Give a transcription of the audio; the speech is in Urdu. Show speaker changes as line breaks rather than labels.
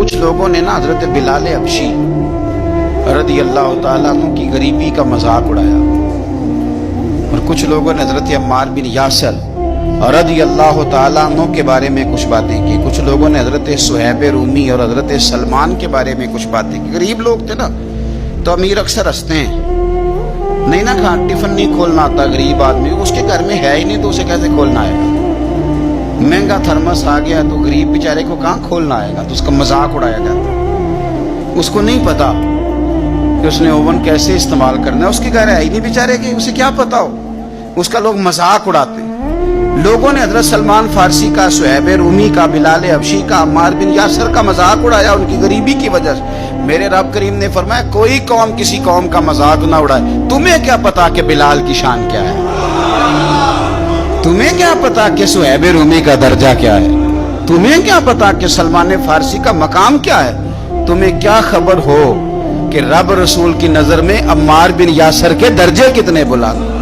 کچھ لوگوں نے نا حضرت بلال حبشی رضی اللہ تعالیٰ عنہ کی غریبی کا مذاق اڑایا، اور کچھ لوگوں نے حضرت عمار بن یاسر رضی اللہ تعالیٰ عنہ کے بارے میں کچھ باتیں کی، کچھ لوگوں نے حضرت صہیب رومی اور حضرت سلمان کے بارے میں کچھ باتیں کی۔ غریب لوگ تھے نا، تو امیر اکثر ہنستے ہیں، نہیں نا کہاں ٹفن نہیں کھولنا آتا غریب آدمی، اس کے گھر میں ہے ہی نہیں تو اسے کیسے کھولنا آئے گا؟ مہنگا تھرمس آ گیا تو غریب بیچارے کو کہاں کھولنا آئے گا، تو اس کا مذاق اڑایا جاتا ہے۔ اس کو نہیں پتا کہ اس نے اوون کیسے استعمال کرنا ہے، اس کے گھر ہے ہی نہیں بیچارے کے، اسے کیا پتا ہو، اس کا لوگ مذاق اڑاتے ہیں۔ لوگوں نے حضرت سلمان فارسی کا، صہیب رومی کا، بلال حبشی کا، عمار بن یاسر کا مذاق اڑایا ان کی غریبی کی وجہ سے۔ میرے رب کریم نے فرمایا کوئی قوم کسی قوم کا مذاق نہ اڑائے۔ تمہیں کیا پتا کہ بلال کی شان کیا ہے؟ تمہیں کیا پتا کہ صہیب رومی کا درجہ کیا ہے؟ تمہیں کیا پتا کہ سلمان فارسی کا مقام کیا ہے؟ تمہیں کیا خبر ہو کہ رب رسول کی نظر میں عمار بن یاسر کے درجے کتنے بلند؟